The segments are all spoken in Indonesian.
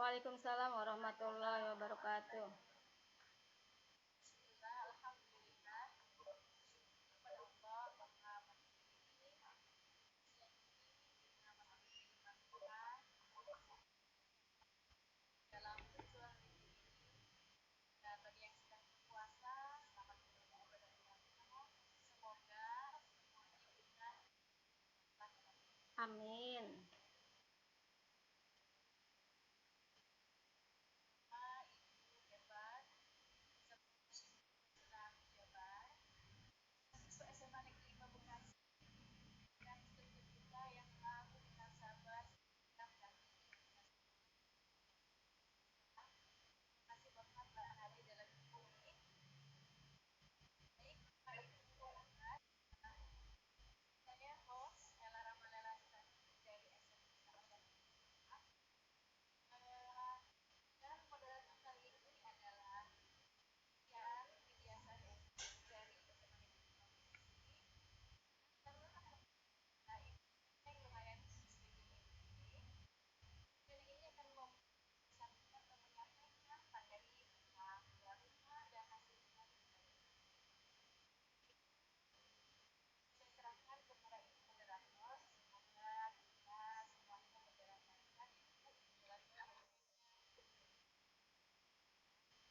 Waalaikumsalam warahmatullahi wabarakatuh. Amin.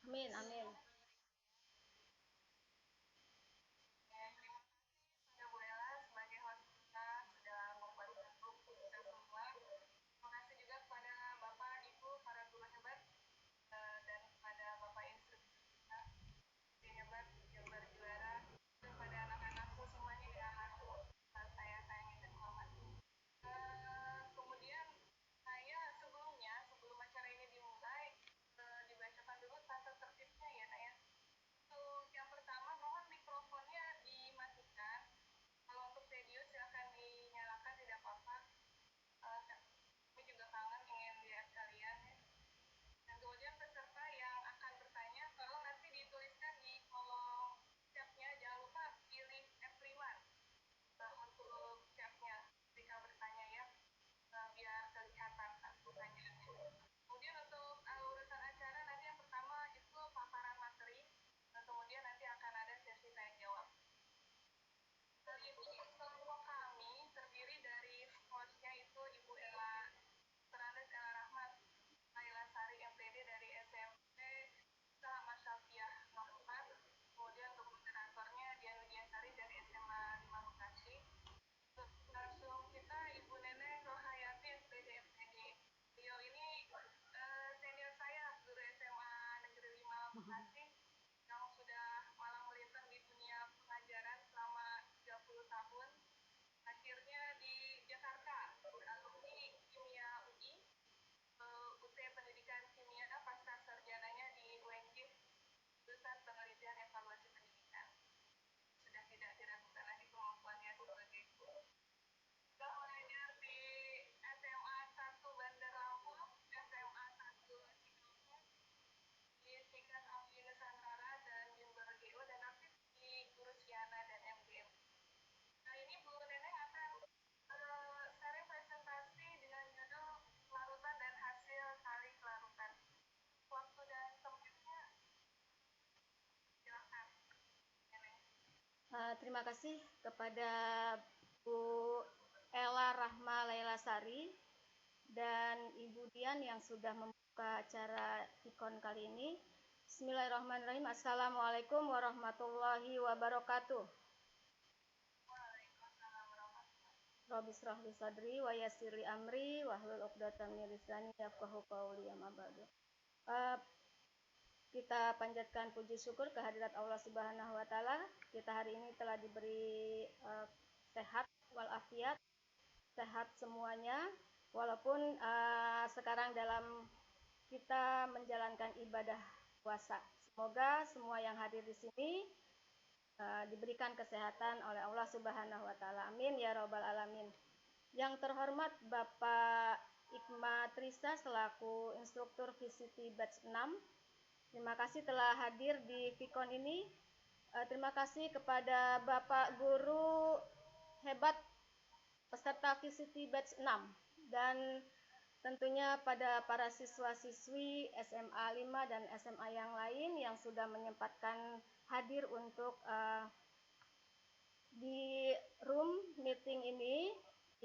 Amin, amin. Terima kasih kepada Bu Ella Rahma Lailasari dan Ibu Dian yang sudah membuka acara Ikon kali ini. Bismillahirrahmanirrahim. Assalamualaikum warahmatullahi wabarakatuh. Rabbi shrah li sadri wa yassir li amri wahlul 'uqdatam min lisani yafqahu qawli amma ba'du. Kita panjatkan puji syukur kehadirat Allah Subhanahu wa taala. Kita hari ini telah diberi sehat walafiat, sehat semuanya walaupun sekarang dalam kita menjalankan ibadah puasa. Semoga semua yang hadir di sini diberikan kesehatan oleh Allah Subhanahu wa taala. Amin ya rabbal alamin. Yang terhormat Bapak Ikma Trisa selaku instruktur VCT Batch 6. Terima kasih telah hadir di Vikon ini. Terima kasih kepada Bapak Guru hebat peserta VCT Batch 6 dan tentunya pada para siswa-siswi SMA 5 dan SMA yang lain yang sudah menyempatkan hadir untuk di room meeting ini,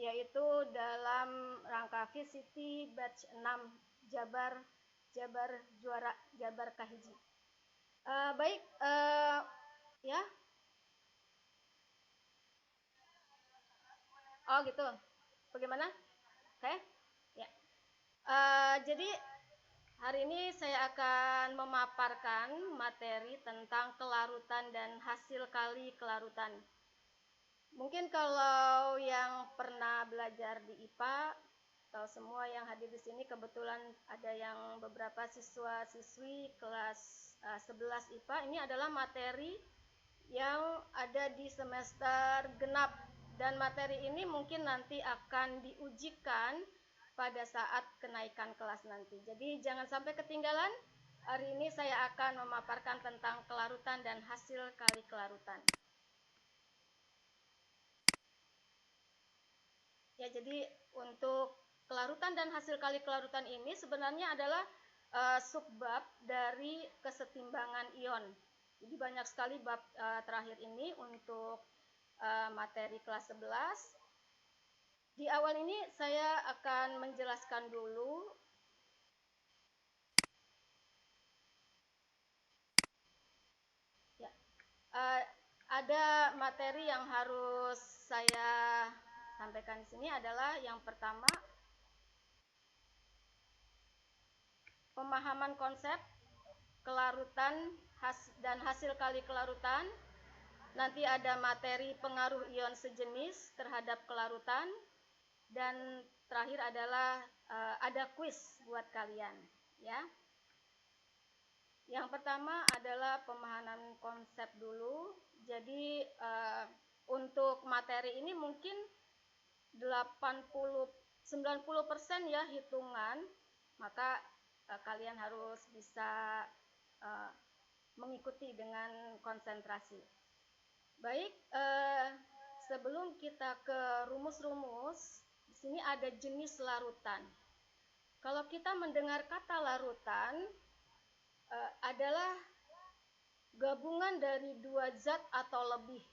yaitu dalam rangka VCT batch 6 Jabar Juara Jabar Kahiji. Baik, ya. Oh gitu. Bagaimana? Oke. Ya. Jadi hari ini saya akan memaparkan materi tentang kelarutan dan hasil kali kelarutan. Mungkin kalau yang pernah belajar di IPA, atau semua yang hadir di sini kebetulan ada yang beberapa siswa-siswi kelas 11 IPA, ini adalah materi yang ada di semester genap, dan materi ini mungkin nanti akan diujikan pada saat kenaikan kelas nanti. Jadi jangan sampai ketinggalan. Hari ini saya akan memaparkan tentang kelarutan dan hasil kali kelarutan. Ya, jadi untuk kelarutan dan hasil kali kelarutan ini sebenarnya adalah subbab dari kesetimbangan ion. Jadi banyak sekali bab terakhir ini untuk materi kelas 11. Di awal ini saya akan menjelaskan dulu ya, ada materi yang harus saya sampaikan di sini adalah yang pertama, pemahaman konsep kelarutan dan hasil kali kelarutan. Nanti ada materi pengaruh ion sejenis terhadap kelarutan, dan terakhir adalah ada kuis buat kalian, ya. Yang pertama adalah pemahaman konsep dulu. Jadi untuk materi ini mungkin 80-90% ya hitungan, maka kalian harus bisa mengikuti dengan konsentrasi. Baik, sebelum kita ke rumus-rumus, di sini ada jenis larutan. Kalau kita mendengar kata larutan, adalah gabungan dari dua zat atau lebih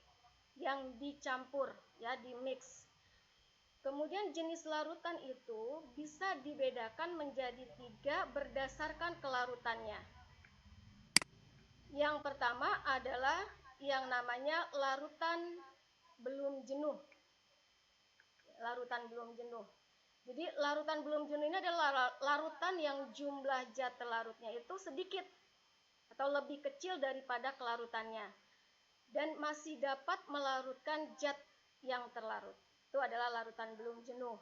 yang dicampur, ya, di mix. Kemudian jenis larutan itu bisa dibedakan menjadi 3 berdasarkan kelarutannya. Yang pertama adalah yang namanya larutan belum jenuh. Larutan belum jenuh. Jadi larutan belum jenuh ini adalah larutan yang jumlah zat terlarutnya itu sedikit atau lebih kecil daripada kelarutannya, dan masih dapat melarutkan zat yang terlarut. Itu adalah larutan belum jenuh.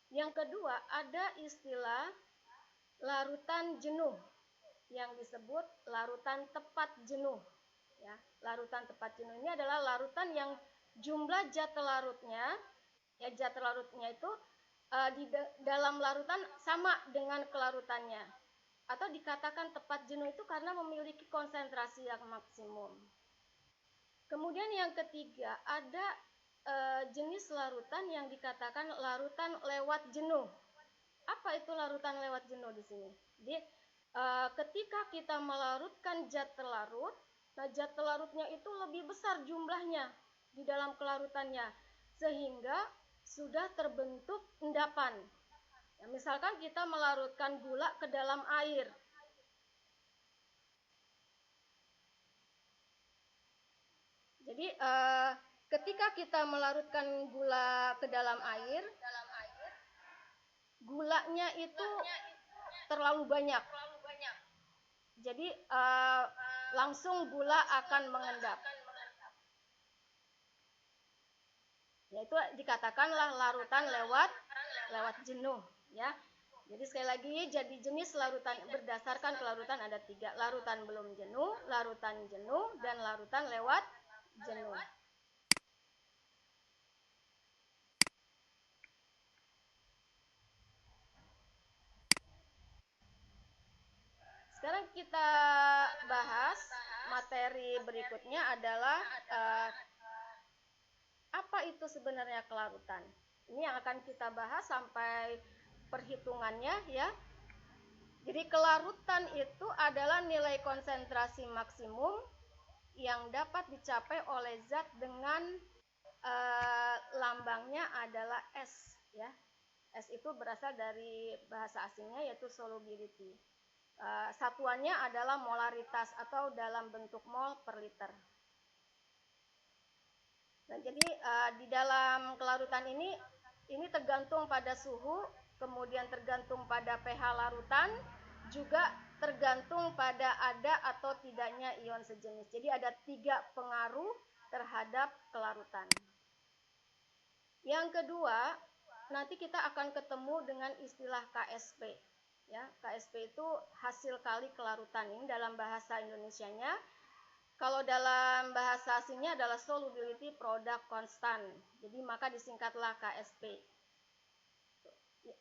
Yang kedua, ada istilah larutan jenuh yang disebut larutan tepat jenuh. Ya, larutan tepat jenuh ini adalah larutan yang jumlah zat terlarutnya, ya, zat terlarutnya itu di dalam larutan sama dengan kelarutannya, atau dikatakan tepat jenuh itu karena memiliki konsentrasi yang maksimum. Kemudian yang ketiga, ada jenis larutan yang dikatakan larutan lewat jenuh. Apa itu larutan lewat jenuh di sini? Jadi ketika kita melarutkan zat terlarut, nah zat terlarutnya itu lebih besar jumlahnya di dalam kelarutannya, sehingga sudah terbentuk endapan. Ya, misalkan kita melarutkan gula ke dalam air. Jadi ketika kita melarutkan gula ke dalam air, gulanya itu terlalu banyak. Jadi langsung gula akan mengendap. Yaitu dikatakanlah larutan lewat jenuh, ya. Jadi sekali lagi, jadi jenis larutan berdasarkan kelarutan ada 3, larutan belum jenuh, larutan jenuh, dan larutan lewat jenuh. Sekarang kita bahas materi berikutnya adalah apa itu sebenarnya kelarutan. Ini yang akan kita bahas sampai perhitungannya ya. Jadi kelarutan itu adalah nilai konsentrasi maksimum yang dapat dicapai oleh zat dengan lambangnya adalah S ya. S itu berasal dari bahasa asingnya yaitu solubility. Satuannya adalah molaritas atau dalam bentuk mol per liter. Nah, jadi di dalam kelarutan ini tergantung pada suhu, kemudian tergantung pada pH larutan, juga tergantung pada ada atau tidaknya ion sejenis. Jadi ada 3 pengaruh terhadap kelarutan. Yang kedua, nanti kita akan ketemu dengan istilah KSP. Ya, KSP itu hasil kali kelarutan. Ini dalam bahasa Indonesianya. Kalau dalam bahasa asingnya adalah solubility product constant. Jadi maka disingkatlah KSP.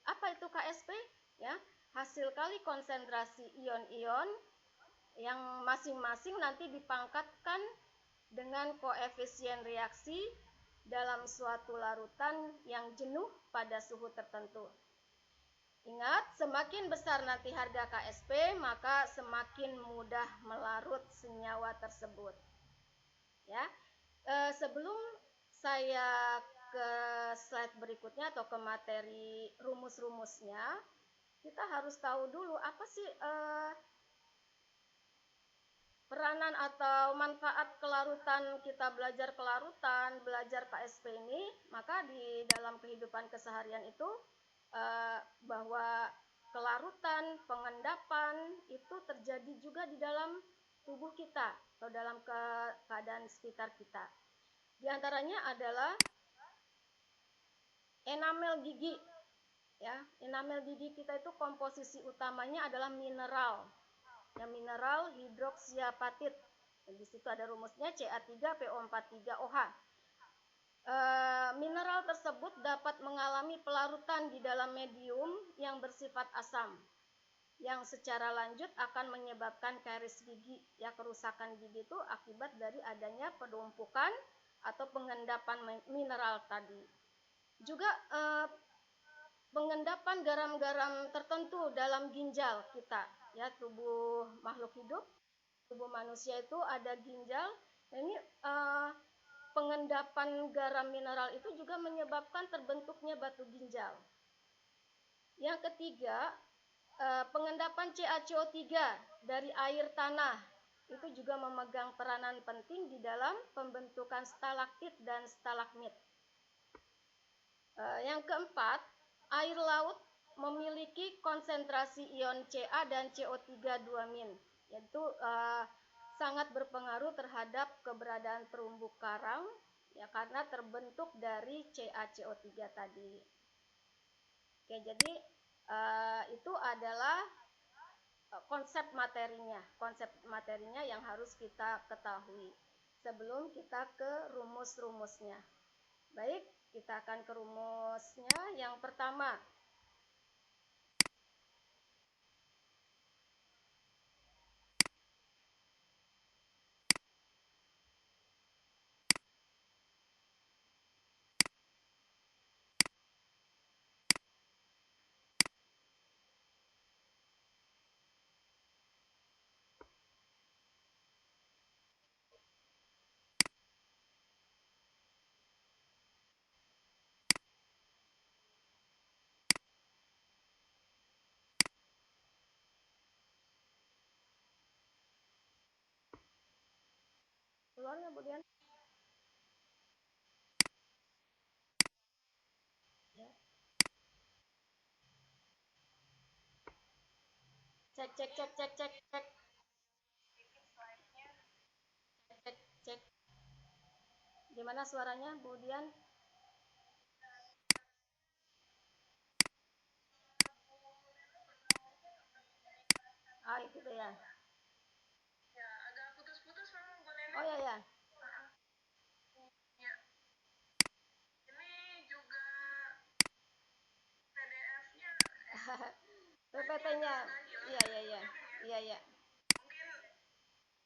Apa itu KSP? Ya, hasil kali konsentrasi ion-ion yang masing-masing nanti dipangkatkan dengan koefisien reaksi dalam suatu larutan yang jenuh pada suhu tertentu. Ingat, semakin besar nanti harga KSP, maka semakin mudah melarut senyawa tersebut. Ya, sebelum saya ke slide berikutnya atau ke materi rumus-rumusnya, kita harus tahu dulu apa sih peranan atau manfaat kelarutan. Kita belajar kelarutan, belajar KSP ini, maka di dalam kehidupan keseharian itu bahwa kelarutan, pengendapan itu terjadi juga di dalam tubuh kita atau dalam keadaan sekitar kita. Di antaranya adalah enamel gigi. Ya, enamel gigi kita itu komposisi utamanya adalah mineral. Ya, mineral hidroksiapatit. Di situ ada rumusnya Ca3PO43OH. Mineral tersebut dapat mengalami pelarutan di dalam medium yang bersifat asam, yang secara lanjut akan menyebabkan karies gigi. Ya, kerusakan gigi itu akibat dari adanya penumpukan atau pengendapan mineral tadi. Juga pengendapan garam-garam tertentu dalam ginjal kita. Ya, tubuh makhluk hidup, tubuh manusia itu ada ginjal. Nah, ini pengendapan garam mineral itu juga menyebabkan terbentuknya batu ginjal. Yang ketiga, pengendapan CaCO3 dari air tanah itu juga memegang peranan penting di dalam pembentukan stalaktit dan stalagmit. Yang keempat, air laut memiliki konsentrasi ion Ca dan CO3 2-, yaitu sangat berpengaruh terhadap keberadaan terumbu karang ya, karena terbentuk dari CaCO3 tadi. Oke, jadi itu adalah konsep materinya yang harus kita ketahui sebelum kita ke rumus-rumusnya. Baik, kita akan ke rumusnya. Yang pertama, keluarnya kemudian ya. Cek. Gimana suaranya, Bu Dian? Ah, gitu ya. Ya, agak putus-putus memang Bu Nenek. Oh ya ya. Ya. Ini juga PDF-nya. PPT-nya. Iya iya iya. Iya iya. Mungkin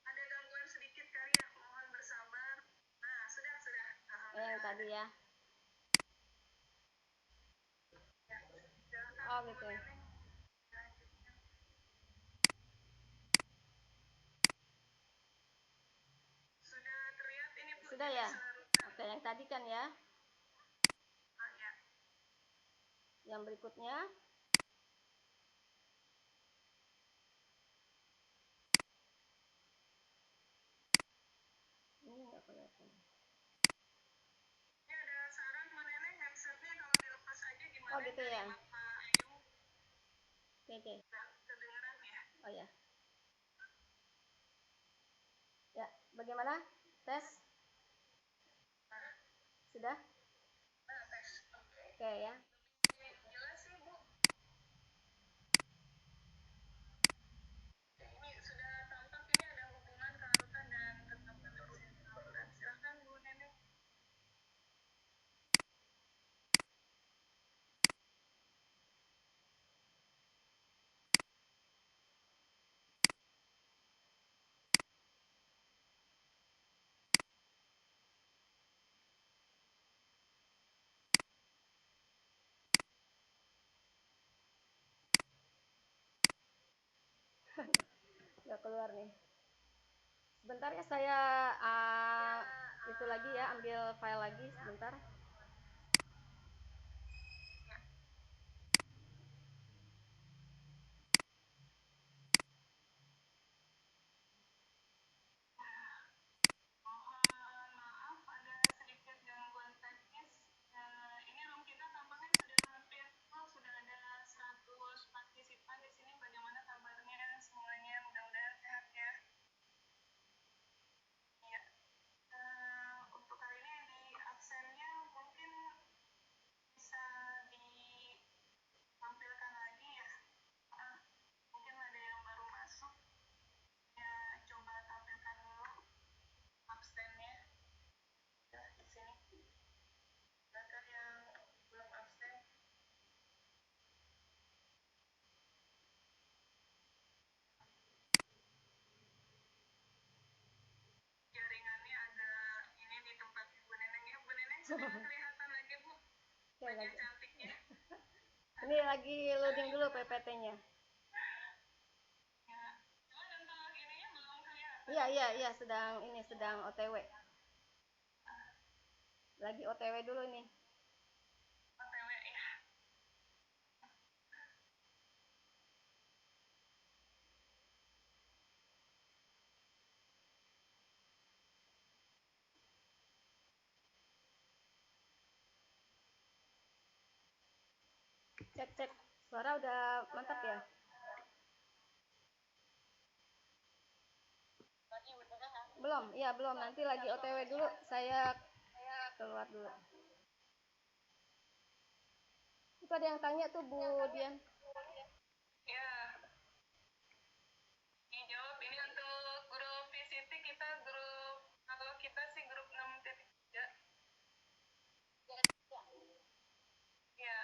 ada gangguan sedikit kali ya, mohon bersabar. Nah, sudah. Yang tadi ya. Oh gitu ya. Sudah terlihat ini Bu. Sudah ya? Oke, yang tadi kan ya. Oh ya. Yang berikutnya. Ini nggak kelihatan. Ini ada saran Bu Neneng, headsetnya kalau dilepas aja gimana? Oh gitu ya. Bapak Ayu. Oke. Kedengeran ya? Oh ya. Ya, bagaimana? Tes? Sudah? Nah, tes. Oke ya. Jelas sih Bu. Ini sudah tampak ini ada hubungan kelarutan dan tetap menerusin saluran. Silahkan Bu Neneng. Nggak keluar nih. Sebentar ya, saya itu lagi ya, ambil file lagi sebentar. Mohon maaf ada sedikit gangguan teknis. Ini room kita tampaknya sudah hampir full, sudah ada 100 partisipan di sini. Bagaimana kabarnya semuanya? Mudah-mudahan sehat ya. Iya. Untuk kali ini di absennya mungkin bisa ditampilkan lagi ya. Mungkin ada yang baru masuk. Ya, coba tampilkan dulu absennya. Di sini. Silakan yang belum absen. Jaringannya agak ini di tempat Bu Neneng ya. Bu Neneng sudah kelihatan lagi Bu. Wajah cantiknya. Ini lagi loading dulu PPT-nya. Ya. Cuma untuk ininya belum kelihatan. Iya, sedang OTW. Lagi OTW dulu nih. OTW ya. Cek. Suara udah mantap ya? Belum, iya belum. Nanti lagi OTW dulu. Saya keluar dulu. Itu ada yang tanya tuh Bu Dian. Ya. Dijawab ini untuk grup VCT kita grup, kalau kita sih grup 6.3. Ya,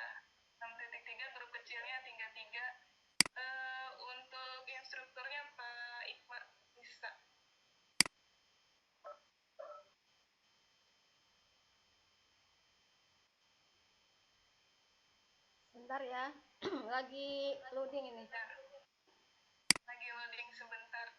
6.3 grup kecilnya 33. Untuk instrukturnya Pak Iqbal bisa. Bentar ya. Lagi loading ini. Ya. Lagi loading sebentar.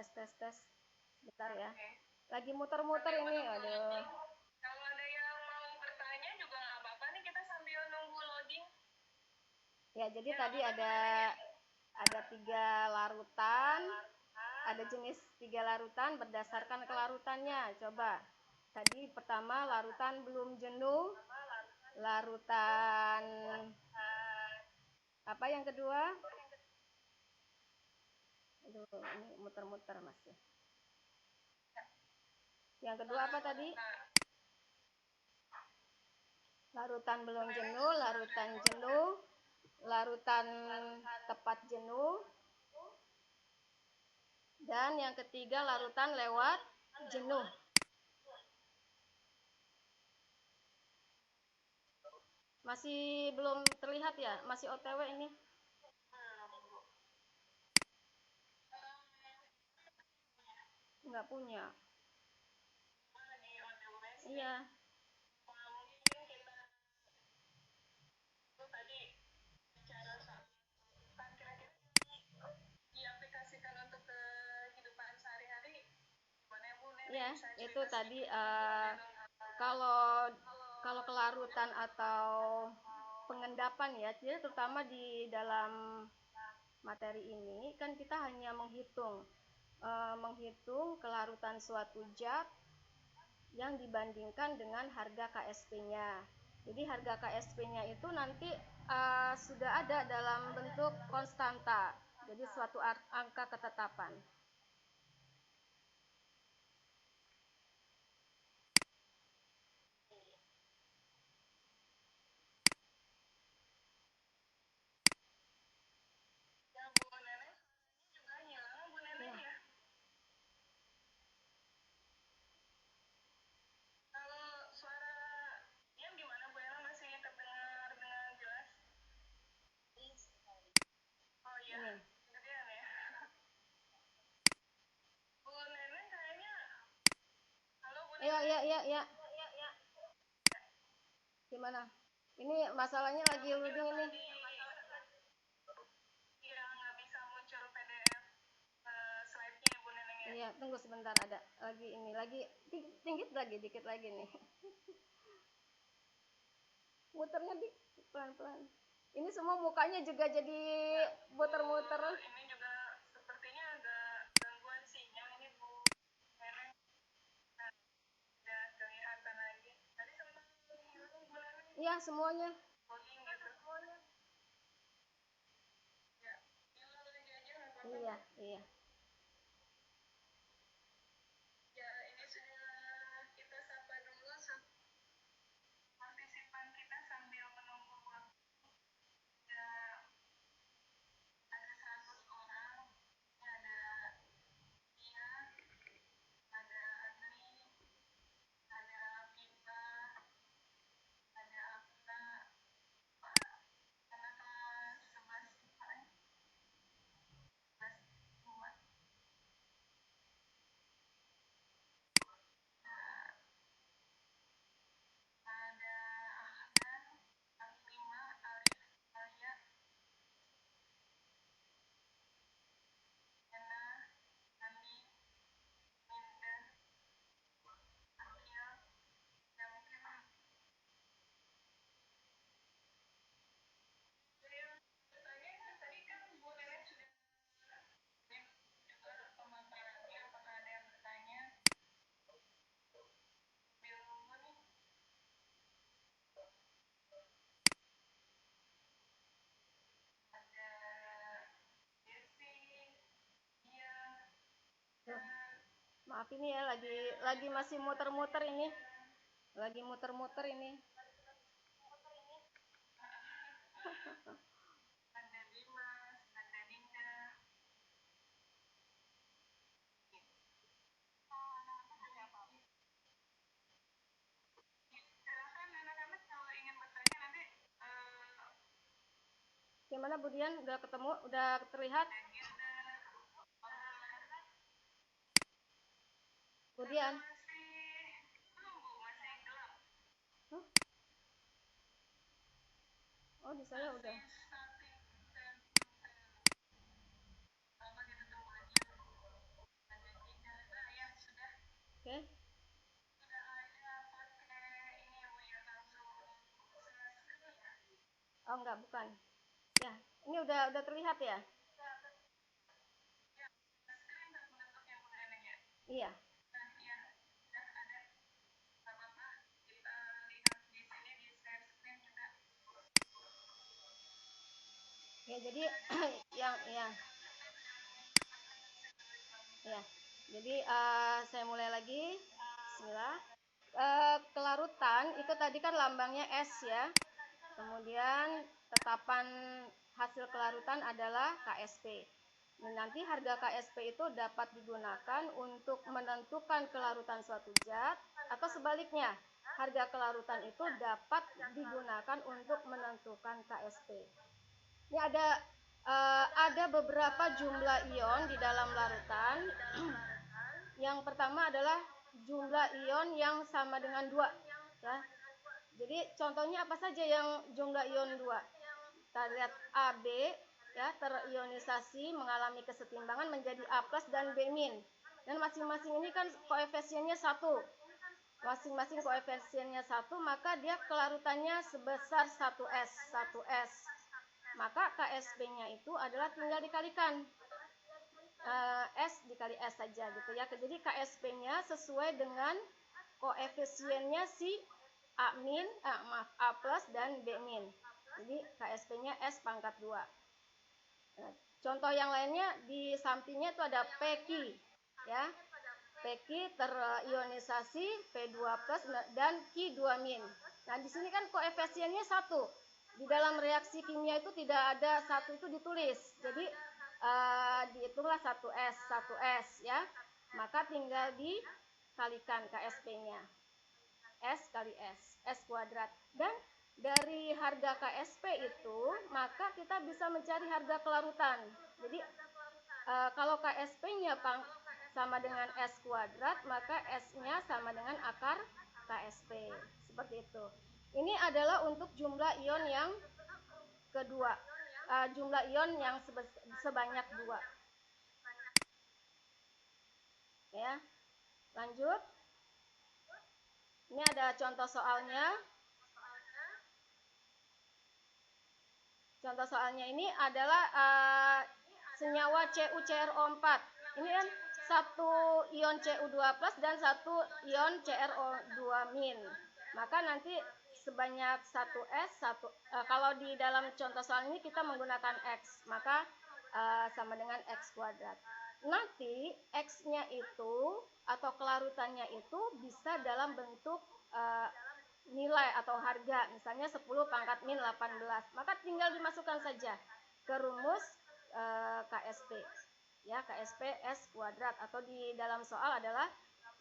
Tes. Bentar ya. Oke. Lagi muter-muter ini, aduh. Kalau ada yang mau bertanya juga nggak apa-apa nih, kita sambil nunggu loading. Ya, jadi tadi ada 3 larutan, ada jenis 3 larutan berdasarkan kelarutannya. Coba. Tadi pertama larutan belum jenuh, larutan apa yang kedua? Aduh, ini muter-muter Mas ya. Yang kedua apa tadi? Larutan belum jenuh, larutan jenuh, larutan tepat jenuh, Dan yang ketiga, larutan lewat jenuh. Masih belum terlihat ya? Masih OTW ini? Nggak punya. Iya. Diaplikasikan untuk kehidupan sehari-hari gimana ya Bu Nenek? Iya, Bisa itu cerita tadi sedikit? kalau kalau kelarutan atau pengendapan ya, jadi terutama di dalam materi ini kan kita hanya menghitung kelarutan suatu zat yang dibandingkan dengan harga KSP-nya. Jadi harga KSP-nya itu nanti sudah ada dalam bentuk konstanta. Jadi suatu angka ketetapan. Ya Bu Nenek juga hilang Bu Nenek Ya. ya. Kalau suara diam gimana Bu Ella, masih terdengar dengan jelas? Oh iya, Ini. gedean ya. Bu Nenek kayaknya, halo Bu Iya, Nenek. iya, iya, iya. Gimana? Ini masalahnya lagi loading ini. Iya, nggak bisa muncul PDF slide-nya ya Bu Neneng ya. Iya, tunggu sebentar, ada lagi ini, lagi dikit lagi, dikit lagi nih. Muternya di pelan-pelan. Ini semua mukanya juga jadi muter-muter. Ini juga sepertinya agak gangguan sinyal ini Bu Neneng. Nah, udah kelihatan lagi. Tadi sempat hilang Bu Neneng. Iya, semuanya. Loading gitu. Ya, hilang lagi aja nggak apa-apa. Iya, iya. Ya, ini sudah kita sapa dulu partisipan kita sambil menunggu waktu. Ya, ada 100 orang. Ada Tia, ada Andri, ada Viva, ada Afta, karena kelas 11 IPA, kelas 2. Ada Ahdan, Aslima, Arif, Alia, Ena, Nani, Minda, Akil, dan mungkin yang bertanya tadi kan Bu Nenek sudah juga pemaparannya, apakah ada yang bertanya? Sambil nunggu nih. Ada Desi, Dia, Maaf ini ya, lagi masih muter-muter ini. Lagi muter-muter ini. ada Dimas, ada Dinda. Silakan anak-anak kalau ingin bertanya nanti Gimana Bu Dian? Udah ketemu? Udah terlihat? ada Gilda. Bu Dian? Masih belum Bu, masih gelap. Huh? Oh, di saya udah. Masih starting lama kita tunggu aja. Ada Dinda. Nah ya sudah. Oke. Sudah ada pakai ini ya Bu ya, langsung share screen ya. Oh, enggak, bukan. Ya, ini udah terlihat ya? Ya, screen terbentuk yang Bu Neneng ya. Iya. Nah ya, sudah ada. Gak apa-apa, kita lihat di sini di share screen juga. Ya, jadi yang ya. Ya. Jadi saya mulai lagi. Bismillah. Kelarutan itu tadi kan lambangnya S ya. Kemudian tetapan hasil kelarutan adalah KSP. Nanti harga KSP itu dapat digunakan untuk menentukan kelarutan suatu zat, atau sebaliknya, harga kelarutan itu dapat digunakan untuk menentukan KSP. Ini ada beberapa jumlah ion di dalam larutan. Yang pertama adalah jumlah ion yang sama dengan 2, ya. Jadi contohnya apa saja yang jumlah ion 2? Kita lihat AB, ya, terionisasi mengalami kesetimbangan menjadi A+ dan B-. Dan masing-masing ini kan koefisiennya 1. Masing-masing koefisiennya 1, maka dia kelarutannya sebesar 1S. Maka KSP-nya itu adalah tinggal dikalikan. S dikali S saja gitu ya. Jadi KSP-nya sesuai dengan koefisiennya si A+, dan B-. Jadi KSP-nya S pangkat 2. Nah, contoh yang lainnya di sampingnya itu ada PQ, ya. PQ terionisasi P2+ dan Q2-. Nah, di sini kan koefisiennya 1. Di dalam reaksi kimia itu tidak ada 1 itu ditulis. Jadi dihitunglah 1S, ya. Maka tinggal dikalikan KSP-nya. S kali S kuadrat. Dan dari harga KSP itu, maka kita bisa mencari harga kelarutan. Jadi kalau KSP-nya sama dengan S kuadrat, maka S-nya sama dengan akar KSP. Seperti itu. Ini adalah untuk jumlah ion yang kedua. Jumlah ion yang sebanyak 2. Ya, lanjut. Ini ada contoh soalnya. Contoh soalnya ini adalah senyawa CuCrO4. Ini kan satu ion Cu2+ dan satu ion CrO2-. Maka nanti sebanyak 1S, kalau di dalam contoh soal ini kita menggunakan X, maka sama dengan X kuadrat. Nanti X-nya itu atau kelarutannya itu bisa dalam bentuk nilai atau harga, misalnya 10 pangkat min 18, maka tinggal dimasukkan saja ke rumus KSP, ya, KSP S kuadrat, atau di dalam soal adalah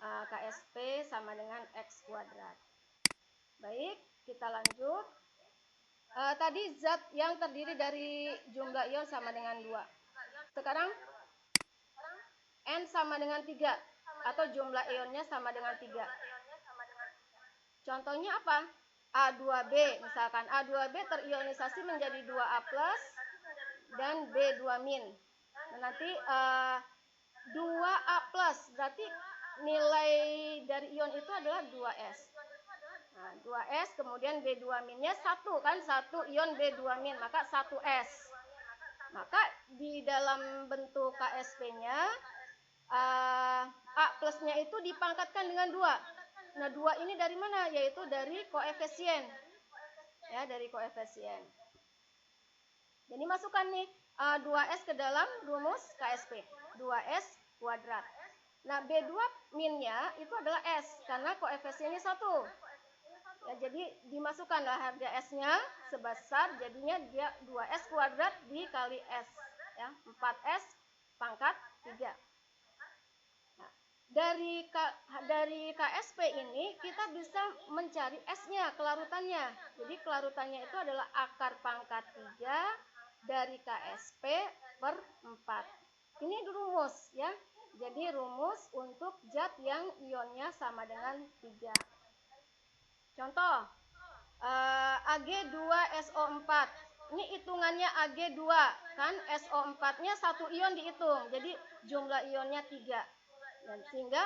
KSP sama dengan X kuadrat. Baik, kita lanjut. Tadi zat yang terdiri dari jumlah ion sama dengan 2. Sekarang N sama dengan 3, atau jumlah ionnya sama dengan 3. Contohnya apa? A2B, misalkan A2B terionisasi menjadi 2A+ dan B2-. Nah, nanti 2A+, berarti nilai dari ion itu adalah 2S. Nah, 2S, kemudian B2-nya 1, kan 1 ion B2-, maka 1S. Maka di dalam bentuk KSP-nya A plusnya itu dipangkatkan dengan 2. Nah, 2 ini dari mana? Yaitu dari koefisien. Ya, dari koefisien. Jadi masukkan nih 2S ke dalam rumus KSP. 2S kuadrat. Nah, B2-nya itu adalah S karena koefisiennya 1. Ya, jadi dimasukkanlah harga S-nya sebesar, jadinya dia 2S kuadrat dikali S, ya, 4S pangkat 3. Nah, dari KSP ini kita bisa mencari S-nya, kelarutannya. Jadi kelarutannya itu adalah akar pangkat 3 dari KSP per 4. Ini rumus, ya. Jadi rumus untuk zat yang ionnya sama dengan 3. Contoh, Ag2SO4. Ini hitungannya Ag2, kan SO4-nya 1 ion dihitung. Jadi jumlah ionnya 3. Dan sehingga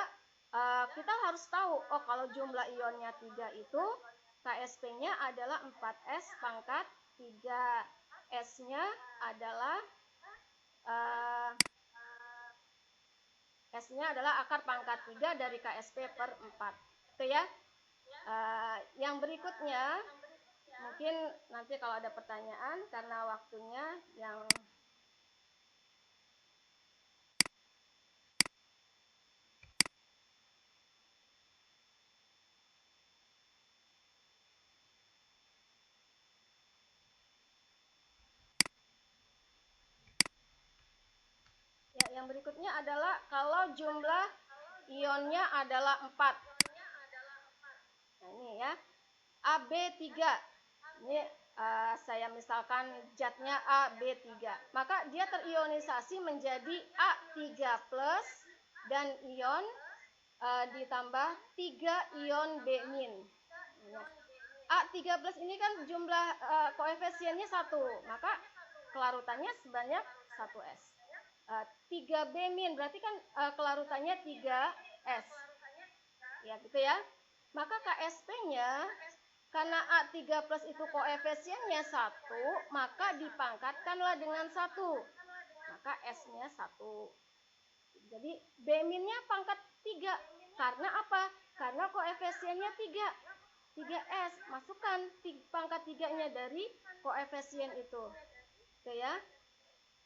kita harus tahu, oh kalau jumlah ionnya 3 itu KSP-nya adalah 4S pangkat 3. S-nya adalah akar pangkat 3 dari KSP per 4. Itu ya. Yang berikutnya mungkin nanti kalau ada pertanyaan, karena waktunya yang Yang berikutnya adalah kalau jumlah ionnya adalah 4. Nah, ini ya. AB3. Ini saya misalkan zatnya AB3. Maka dia terionisasi menjadi A3+ dan ion ditambah 3 ion B-. A13 ini kan jumlah koefisiennya 1, maka kelarutannya sebanyak 1S. 3B- berarti kan kelarutannya 3S. Ya, gitu ya. Maka KSP-nya karena A3+ itu koefisiennya 1, maka dipangkatkanlah dengan 1. Maka S-nya 1. Jadi B-nya pangkat 3. Karena apa? Karena koefisiennya 3. 3S. Masukkan pangkat 3-nya dari koefisien itu. Oke ya.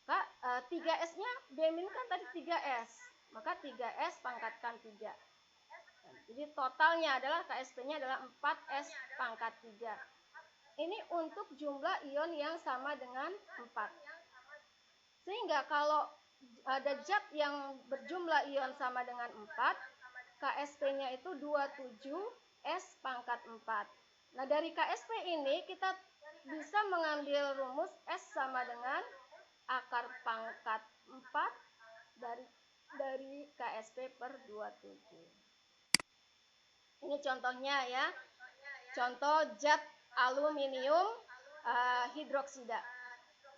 Kak, 3S-nya B- kan tadi 3S. Maka 3S pangkatkan 3. Jadi totalnya adalah KSP-nya adalah 4S pangkat 3. Ini untuk jumlah ion yang sama dengan 4. Sehingga kalau ada zat yang berjumlah ion sama dengan 4, KSP-nya itu 27S pangkat 4. Nah, dari KSP ini kita bisa mengambil rumus S sama dengan akar pangkat 4 dari KSP per 27. Ini contohnya ya. Contoh zat aluminium hidroksida.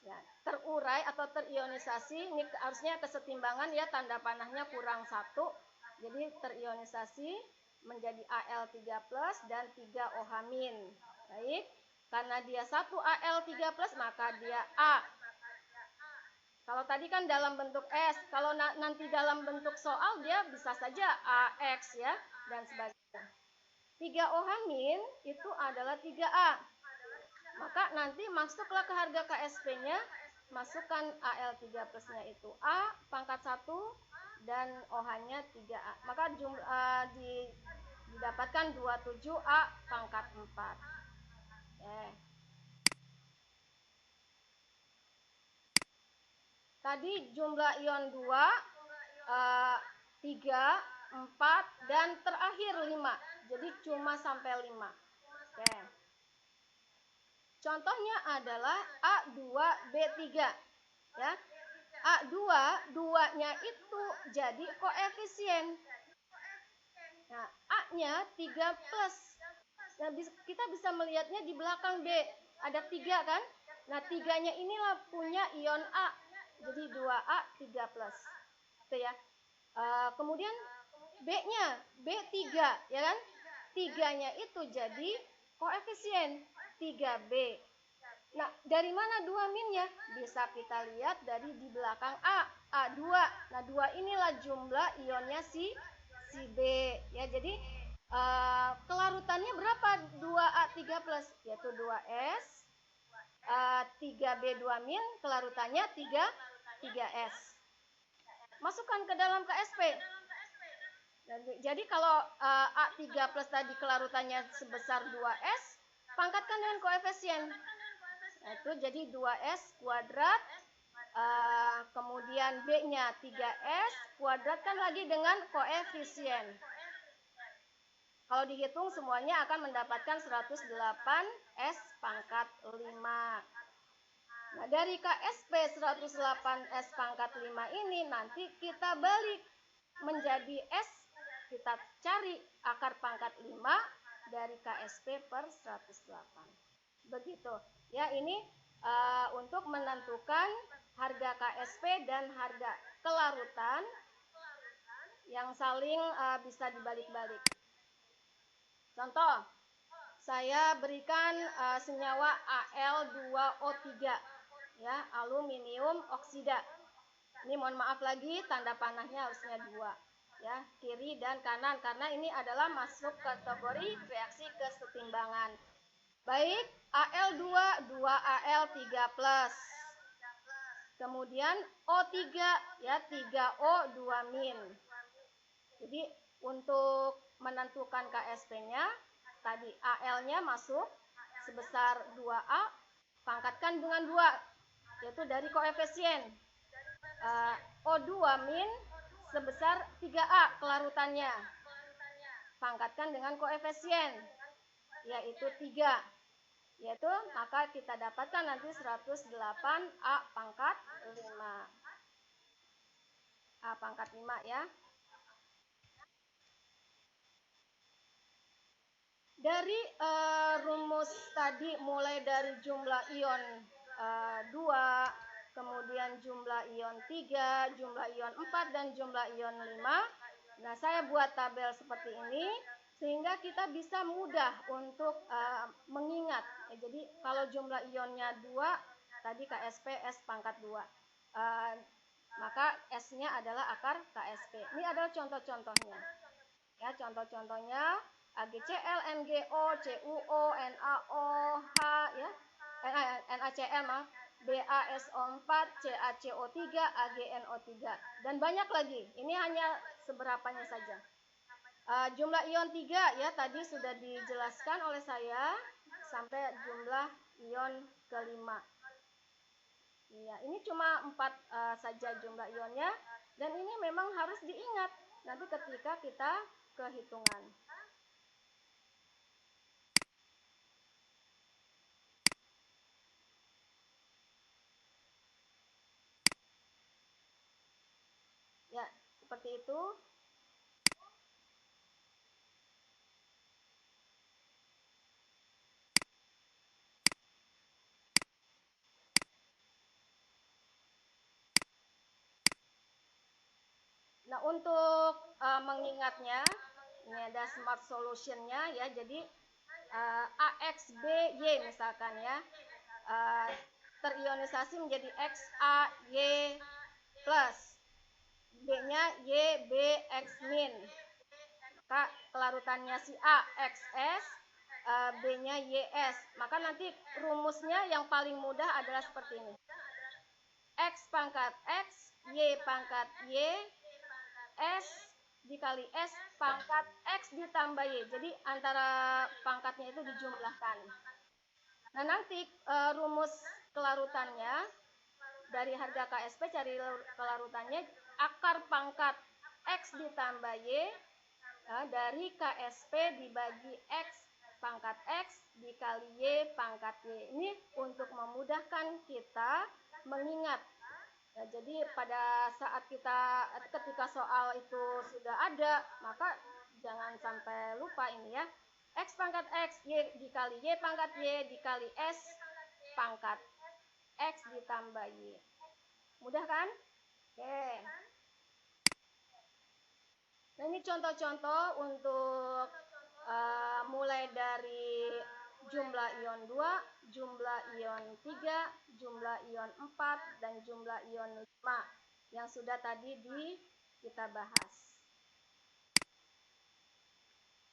Ya, terurai atau terionisasi, ini harusnya kesetimbangan ya, tanda panahnya kurang 1. Jadi terionisasi menjadi Al3+ dan 3OH-. Baik, karena dia 1 Al3+, maka dia A. Kalau tadi kan dalam bentuk S, kalau nanti dalam bentuk soal dia bisa saja AX ya, dan sebagainya. 3OH- itu adalah 3A. Maka nanti masuklah ke harga KSP-nya, masukkan Al3+-nya itu A pangkat 1 dan OH-nya 3A. Maka didapatkan 27A pangkat 4. Tadi jumlah ion 2, 3, 4, dan terakhir 5. Jadi cuma sampai 5. Oke. Contohnya adalah A2B3. Ya. A2, 2-nya itu jadi koefisien. Nah, A-nya 3+. Nah, kita bisa melihatnya di belakang B. Ada 3 kan? Nah, 3-nya inilah punya ion A. Jadi 2A 3+. Itu ya. Kemudian B-nya, B3, ya kan? 3-nya itu jadi koefisien 3B. Nah, dari mana 2-nya? Bisa kita lihat dari di belakang A, A2. Nah, 2 inilah jumlah ionnya si B. Ya, jadi kelarutannya berapa 2A3+? Yaitu 2S. 3B2- kelarutannya 3S. Masukkan ke dalam KSP. Jadi kalau A3+ tadi kelarutannya sebesar 2S, pangkatkan dengan koefisien. Nah, itu jadi 2S kuadrat, kemudian B-nya 3S, kuadratkan lagi dengan koefisien. Kalau dihitung semuanya akan mendapatkan 108S pangkat 5. Nah, dari KSP 108S pangkat 5 ini nanti kita balik menjadi S, kita cari akar pangkat 5 dari KSP per 108. Begitu. Ya, ini untuk menentukan harga KSP dan harga kelarutan yang saling bisa dibalik-balik. Contoh, saya berikan senyawa Al2O3, ya, aluminium oksida. Ini mohon maaf lagi, tanda panahnya harusnya 2, ya, kiri dan kanan, karena ini adalah masuk kategori reaksi kesetimbangan. Baik, Al2, 2Al3+. Kemudian O3, ya, 3O2-. Jadi untuk menentukan KSP-nya, tadi Al-nya masuk sebesar 2A, pangkatkan dengan 2, yaitu dari koefisien. O2 min sebesar 3A kelarutannya. Pangkatkan dengan koefisien, yaitu 3. Yaitu, maka kita dapatkan nanti 108A pangkat 5. A pangkat 5 ya. Dari rumus tadi mulai dari jumlah ion 2, kemudian jumlah ion 3, jumlah ion 4, dan jumlah ion 5. Nah, saya buat tabel seperti ini sehingga kita bisa mudah untuk mengingat. Jadi kalau jumlah ionnya 2, tadi KSP S pangkat 2. Maka S-nya adalah akar KSP. Ini adalah contoh-contohnya. Ya, contoh-contohnya AgCl, MgO, CuO, NaOH ya. NaCl BaSO4, CaCO3, AgNO3 dan banyak lagi. Ini hanya seberapanya saja. Jumlah ion 3 ya tadi sudah dijelaskan oleh saya sampai jumlah ion kelima. Ya, ini cuma 4 saja jumlah ionnya dan ini memang harus diingat nanti ketika kita kehitungan. Ya, seperti itu. Nah, untuk mengingatnya, ini ada smart solutionnya ya. Jadi AXBY misalkan ya, terionisasi menjadi XAY plus, B-nya YBX min. Maka kelarutannya si A XS, B-nya YS. Maka nanti rumusnya yang paling mudah adalah seperti ini. X pangkat X, Y pangkat Y, S dikali S pangkat X ditambah Y. Jadi antara pangkatnya itu dijumlahkan. Nah, nanti rumus kelarutannya dari harga KSP cari kelarutannya akar pangkat X ditambah Y dari KSP dibagi X pangkat X dikali Y pangkat Y. Ini untuk memudahkan kita mengingat. Ya, jadi pada saat ketika soal itu sudah ada, maka jangan sampai lupa ini ya. X pangkat X, Y dikali Y pangkat Y dikali S pangkat X ditambah Y. Mudah kan? Oke. Nah, ini contoh-contoh untuk mulai dari jumlah ion 2, jumlah ion 3, jumlah ion 4, dan jumlah ion 5 yang sudah tadi kita bahas.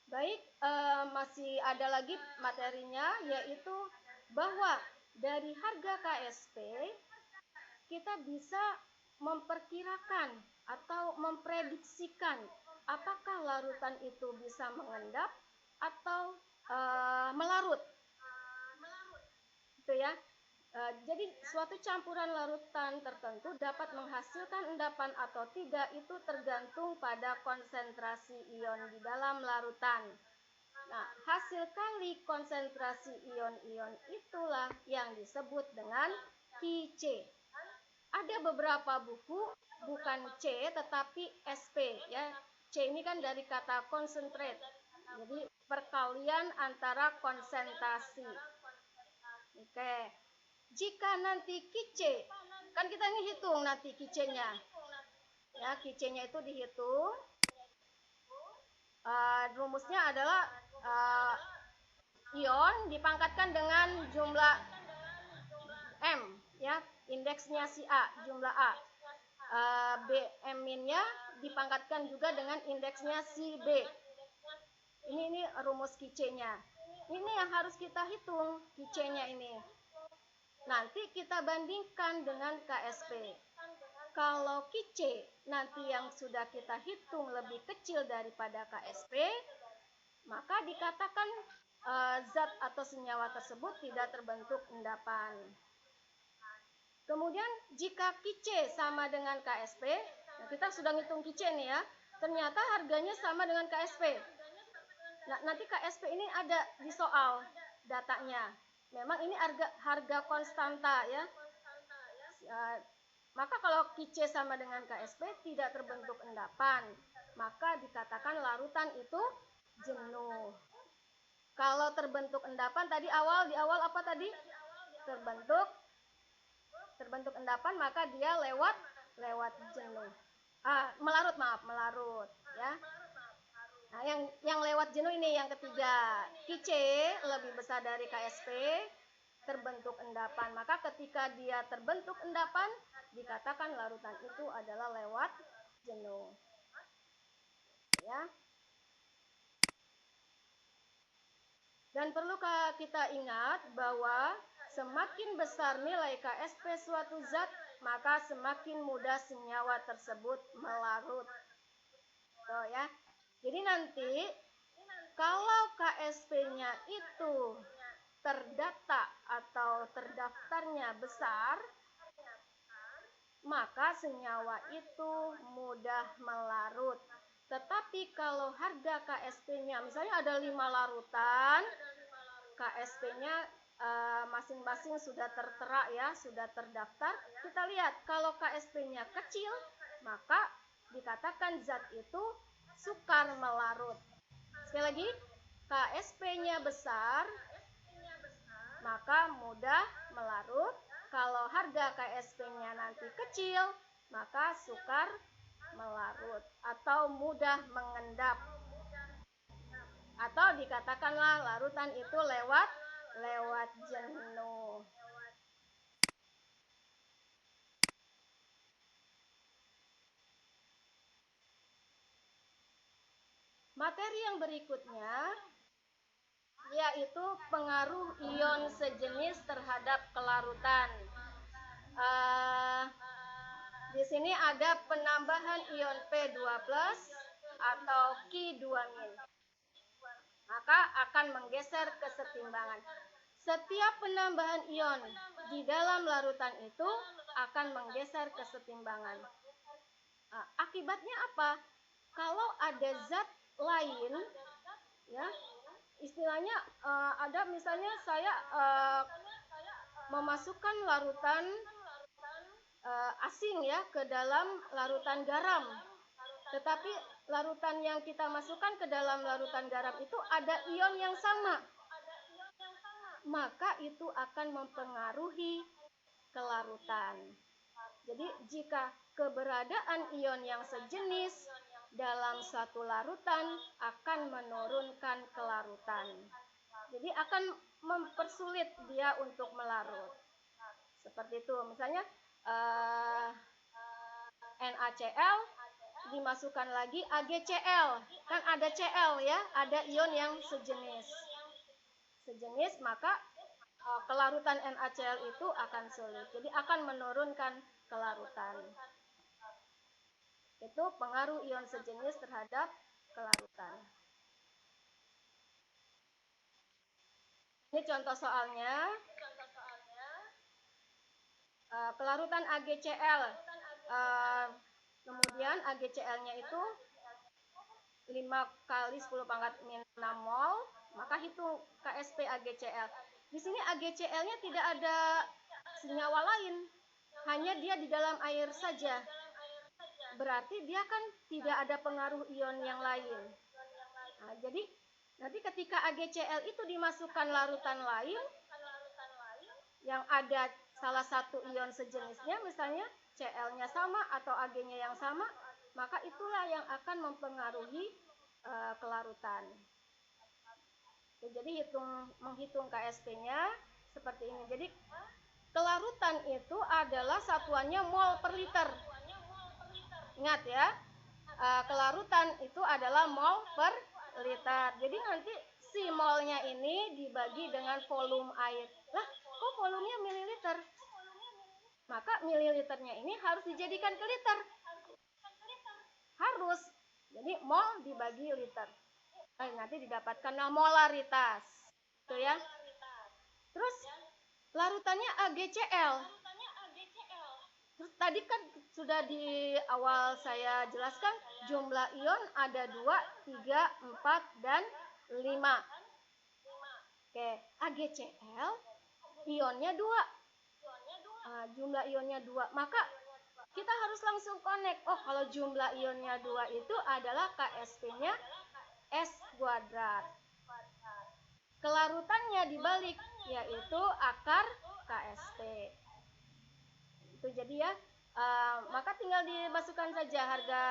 Baik, masih ada lagi materinya, yaitu bahwa dari harga KSP kita bisa memperkirakan atau memprediksikan apakah larutan itu bisa mengendap atau melarut. Gitu ya. Jadi suatu campuran larutan tertentu dapat menghasilkan endapan atau tidak itu tergantung pada konsentrasi ion di dalam larutan. Nah, hasil kali konsentrasi ion-ion itulah yang disebut dengan Qc. Ada beberapa buku bukan C tetapi SP ya. C ini kan dari kata concentrate. Jadi perkalian antara konsentrasi. Oke. Jika nanti Qc, kan kita ngitung nanti Qc-nya. Ya, Qc-nya itu dihitung. Rumusnya adalah ion dipangkatkan dengan jumlah M ya, indeksnya si A, jumlah A. Bm-nya dipangkatkan juga dengan indeksnya si B. Ini rumus Qc-nya. Ini yang harus kita hitung Qc-nya ini. Nanti kita bandingkan dengan KSP. Kalau Qc nanti yang sudah kita hitung lebih kecil daripada KSP, maka dikatakan zat atau senyawa tersebut tidak terbentuk endapan. Kemudian jika QC sama dengan KSP, nah kita sudah ngitung QC nih ya, ternyata harganya sama dengan KSP. Nah, nanti KSP ini ada di soal datanya. Memang ini harga konstanta ya. Maka kalau QC sama dengan KSP tidak terbentuk endapan, maka dikatakan larutan itu jenuh. Kalau terbentuk endapan di awal apa tadi? Terbentuk endapan, maka dia lewat jenuh. Melarut ya. Nah, yang lewat jenuh ini yang ketiga. QC lebih besar dari KSP, terbentuk endapan. Maka ketika dia terbentuk endapan, dikatakan larutan itu adalah lewat jenuh. Ya. Dan perlu kita ingat bahwa semakin besar nilai KSP suatu zat, maka semakin mudah senyawa tersebut melarut. Tuh ya. Jadi nanti kalau KSP-nya itu terdata atau terdaftarnya besar, maka senyawa itu mudah melarut. Tetapi kalau harga KSP-nya, misalnya ada 5 larutan, KSP-nya masing-masing sudah tertera ya, sudah terdaftar. Kita lihat kalau KSP-nya kecil, maka dikatakan zat itu sukar melarut. Sekali lagi, KSP-nya besar, maka mudah melarut. Kalau harga KSP-nya nanti kecil, maka sukar melarut atau mudah mengendap. Atau dikatakanlah larutan itu lewat jenuh. Materi yang berikutnya yaitu pengaruh ion sejenis terhadap kelarutan. Di sini ada penambahan ion P2+ atau Ki2-. Maka akan menggeser kesetimbangan. Setiap penambahan ion di dalam larutan itu akan menggeser kesetimbangan. Akibatnya apa? Kalau ada zat lain, ya, istilahnya ada misalnya saya memasukkan larutan asing ya ke dalam larutan garam. Tetapi larutan yang kita masukkan ke dalam larutan garam itu ada ion yang sama. Maka itu akan mempengaruhi kelarutan. Jadi jika keberadaan ion yang sejenis dalam satu larutan akan menurunkan kelarutan. Jadi akan mempersulit dia untuk melarut. Seperti itu. Misalnya NaCl dimasukkan lagi AgCl. Kan ada Cl ya, ada ion yang sejenis. Maka kelarutan NaCl itu akan sulit. Jadi akan menurunkan kelarutan. Itu pengaruh ion sejenis terhadap kelarutan. Ini contoh soalnya. Kelarutan AgCl. Kemudian AgCl-nya itu 5 kali 10⁻⁶ mol, maka hitung KSP AgCl. Di sini AgCl-nya tidak ada senyawa lain, hanya dia di dalam air saja. Berarti dia kan tidak ada pengaruh ion yang lain. Nah, jadi nanti ketika AgCl itu dimasukkan larutan lain yang ada salah satu ion sejenisnya, misalnya Cl-nya sama atau Ag-nya yang sama, maka itulah yang akan mempengaruhi kelarutan. Jadi menghitung KSP-nya seperti ini. Jadi kelarutan itu adalah satuannya mol per liter. Ingat ya, kelarutan itu adalah mol per liter. Jadi nanti si molnya ini dibagi dengan volume air. Lah, kok volumenya mililiter? Maka mililiternya ini harus dijadikan ke liter. Harus. Jadi mol dibagi liter. Nanti didapatkan molaritas. Itu ya. Terus larutannya AgCl. Terus tadi kan sudah di awal saya jelaskan jumlah ion ada 2, 3, 4, dan 5. Oke, AgCl ionnya 2. Jumlah ionnya 2. Maka kita harus langsung connect. Oh, kalau jumlah ionnya 2 itu adalah Ksp-nya S kuadrat. Kelarutannya dibalik, yaitu akar Ksp. Itu jadi ya, maka tinggal dimasukkan saja harga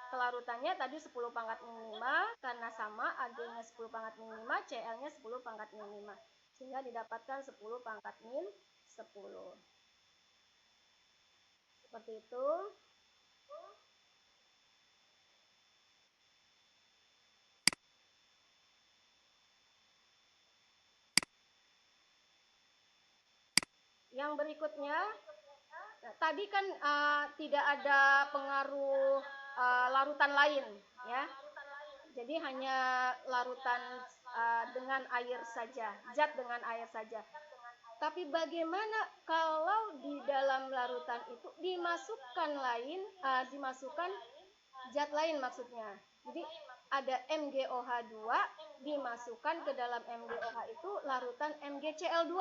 kelarutannya tadi 10 pangkat min 5 karena sama Ag-nya 10 pangkat min 5, Cl-nya 10 pangkat min 5. Sehingga didapatkan 10 pangkat min 10. Seperti itu. Yang berikutnya, tadi kan tidak ada pengaruh larutan lain, ya. Jadi hanya larutan dengan air saja, zat dengan air saja. Tapi bagaimana kalau di dalam larutan itu dimasukkan zat lain maksudnya. Jadi ada MgOH2 dimasukkan ke dalam MgOH itu larutan MgCl2.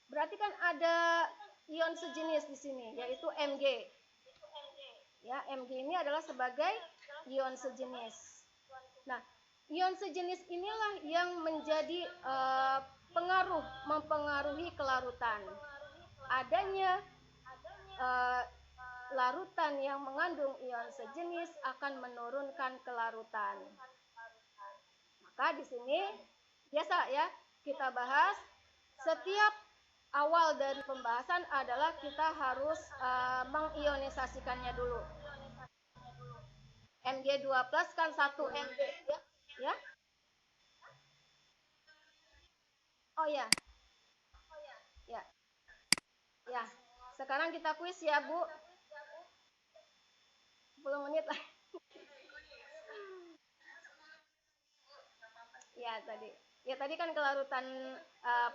Berarti kan ada ion sejenis di sini, yaitu Mg. Ya, Mg ini adalah sebagai ion sejenis. Nah, ion sejenis inilah yang menjadi mempengaruhi kelarutan. Adanya larutan yang mengandung ion sejenis akan menurunkan kelarutan. Maka di sini biasa ya kita bahas setiap awal dari pembahasan adalah kita harus mengionisasikannya dulu. Mg2+ kan 1 Mg ya. Oh ya. Ya. Ya. Sekarang kita kuis ya, Bu. 10 menit lah. Ya tadi kan kelarutan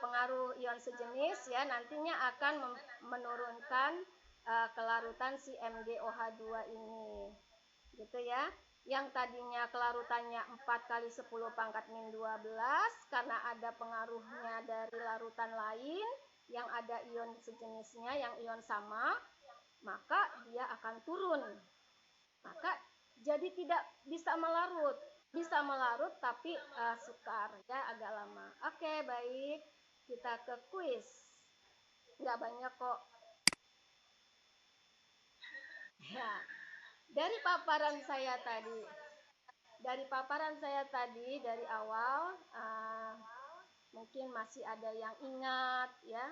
pengaruh ion sejenis ya nantinya akan menurunkan kelarutan si MgOH2 ini. Gitu ya. Yang tadinya kelarutannya 4 kali 10 pangkat min 12 karena ada pengaruhnya dari larutan lain yang ada ion sejenisnya yang ion sama, maka dia akan turun. Maka jadi tidak bisa melarut. Bisa melarut tapi sukar ya agak lama. Oke, baik. Kita ke kuis. Nggak banyak kok. Ya. Dari paparan saya tadi dari awal mungkin masih ada yang ingat ya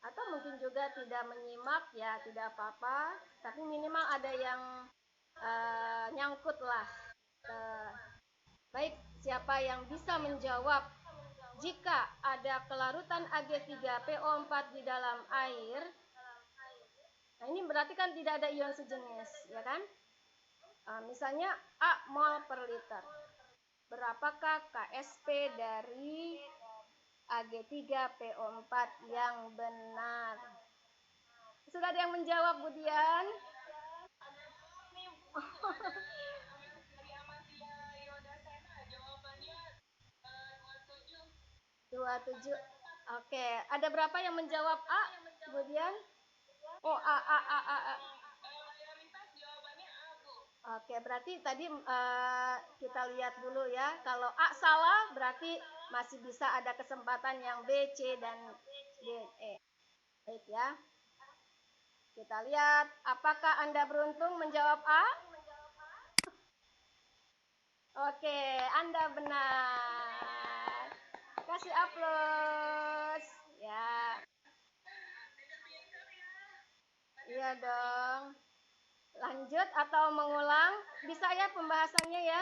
atau mungkin juga tidak menyimak ya tidak apa-apa tapi minimal ada yang nyangkut lah. Baik, siapa yang bisa menjawab jika ada kelarutan Ag3PO4 di dalam air? Nah, ini berarti kan tidak ada ion sejenis, ya kan? Misalnya A mol per liter. Berapakah Ksp dari Ag3PO4 yang benar? Sudah ada yang menjawab, Bu Dian? 27. Oke, ada berapa yang menjawab A, kemudian? Oh, A. Oke, berarti tadi kita lihat dulu ya. Kalau A salah, berarti masih bisa ada kesempatan yang B, C, dan D, E. Baik ya. Kita lihat, apakah Anda beruntung menjawab A? Oke, Anda benar. Kasih aplaus. Ya. Iya dong. Lanjut atau mengulang? Bisa ya pembahasannya ya?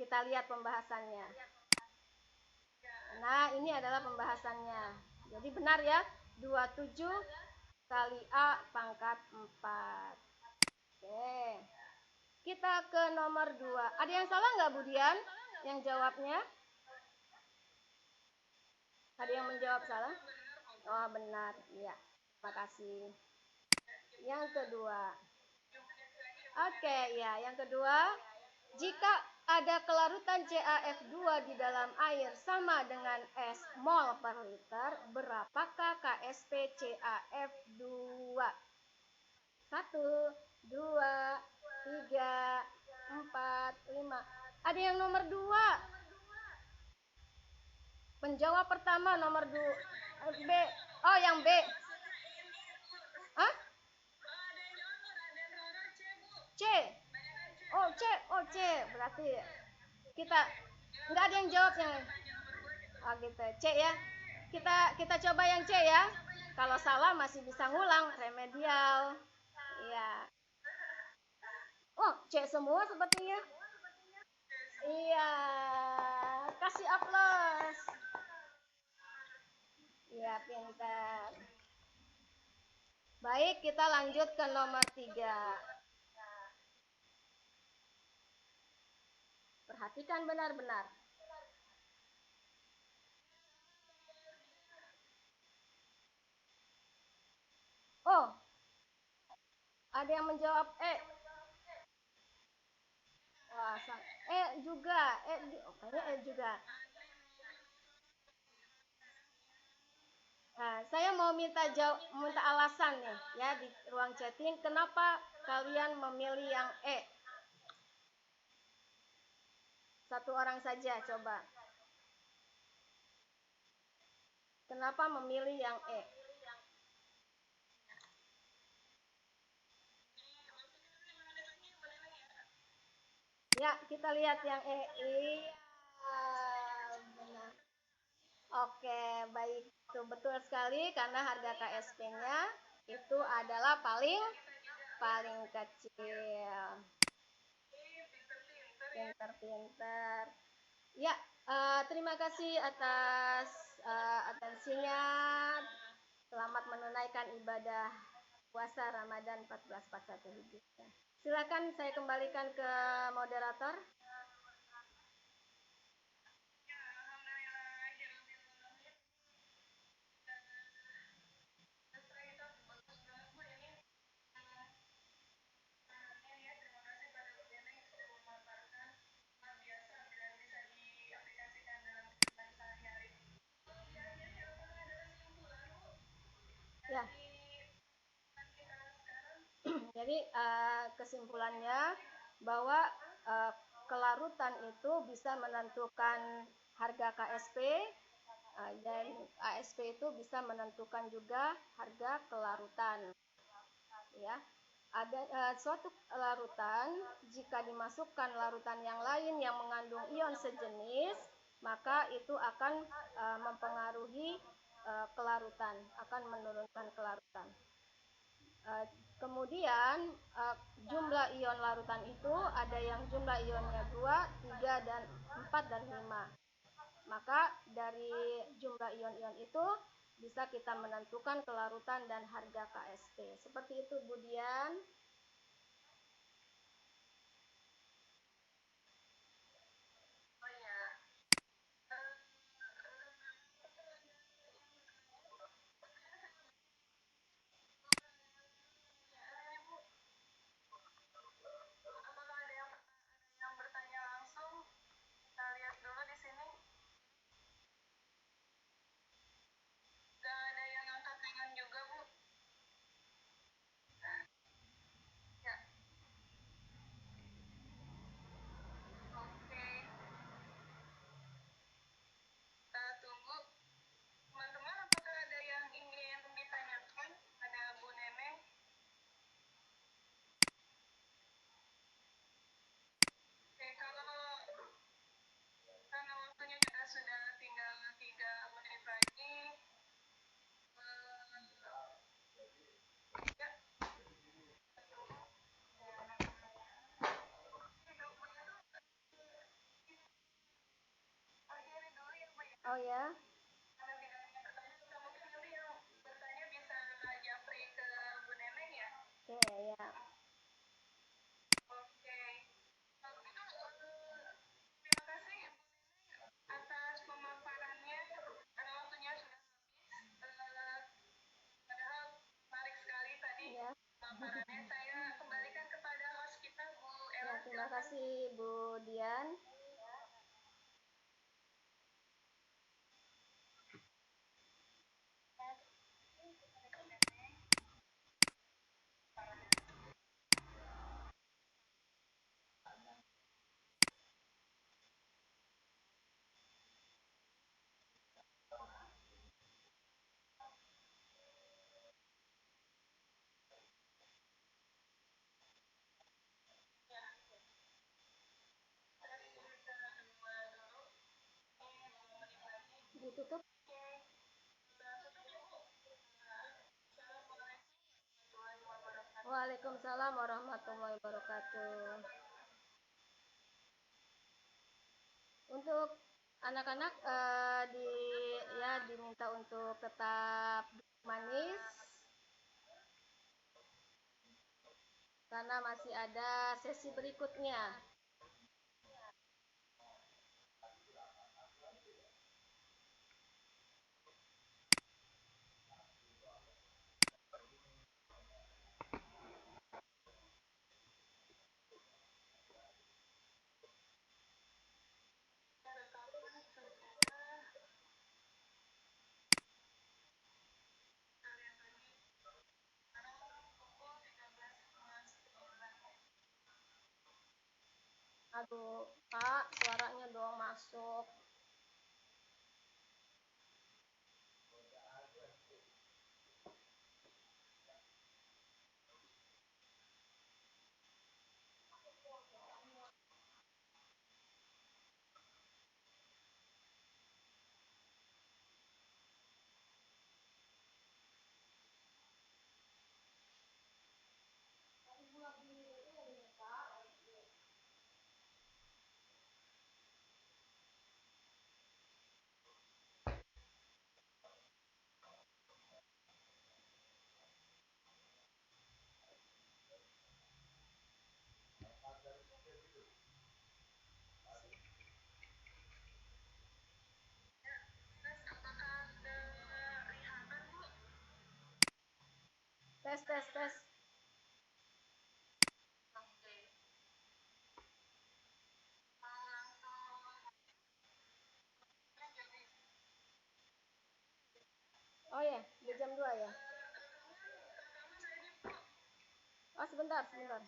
Kita lihat pembahasannya. Nah, ini adalah pembahasannya. Jadi benar ya, 27 kali A pangkat 4. Oke. Kita ke nomor 2. Ada yang salah nggak, Bu Dian? Yang jawabnya? Ada yang menjawab salah? Oh, benar. Iya. Makasih. Yang kedua. Oke, ya, yang kedua, jika ada kelarutan CaF2 di dalam air sama dengan S mol per liter, berapakah KSP CaF2? 1, 2, 3, 4, 5. Ada yang nomor 2. Penjawab pertama nomor 2. B. Oh, yang B. Hah? C. Oh, C. Oh, C. Berarti kita nggak ada yang jawab yang oh gitu. C ya. Kita coba yang C ya. Kalau salah masih bisa ngulang remedial. Iya. Oh, C semua sepertinya. Iya. Kasih aplaus. Iya, pintar. Baik, kita lanjut ke nomor 3. Perhatikan benar-benar. Oh, ada yang menjawab E. Wah, E juga. Kayaknya E juga. Nah, saya mau minta alasan nih ya di ruang chatting kenapa kalian memilih yang E. Satu orang saja coba. Kenapa memilih yang E? Ya, kita lihat yang E. Iya, benar. Oke, baik. Itu betul sekali karena harga KSP-nya itu adalah paling kecil. Pinter-pinter. Ya, terima kasih atas atensinya. Selamat menunaikan ibadah puasa Ramadan 1441 Hijriah. Silakan saya kembalikan ke moderator. Ya. Jadi kesimpulannya bahwa kelarutan itu bisa menentukan harga KSP dan KSP itu bisa menentukan juga harga kelarutan. Ya, ada suatu larutan jika dimasukkan larutan yang lain yang mengandung ion sejenis, maka itu akan mempengaruhi kelarutan, akan menurunkan kelarutan. Kemudian jumlah ion larutan itu ada yang jumlah ionnya 2, 3, dan 4 dan 5. Maka dari jumlah ion-ion itu bisa kita menentukan kelarutan dan harga KSP. Seperti itu, Bu Dian. Oh ya. Oke, ya. Atas pemaparannya karena waktunya sudah habis. Padahal kasih Bu Dian. Ditutup. Waalaikumsalam warahmatullahi wabarakatuh. Untuk anak-anak diminta untuk tetap manis karena masih ada sesi berikutnya. Aduh, Pak, suaranya doang masuk. Tes, tes, tes. Oh ya, di jam 2 ya. Oh, sebentar, sebentar.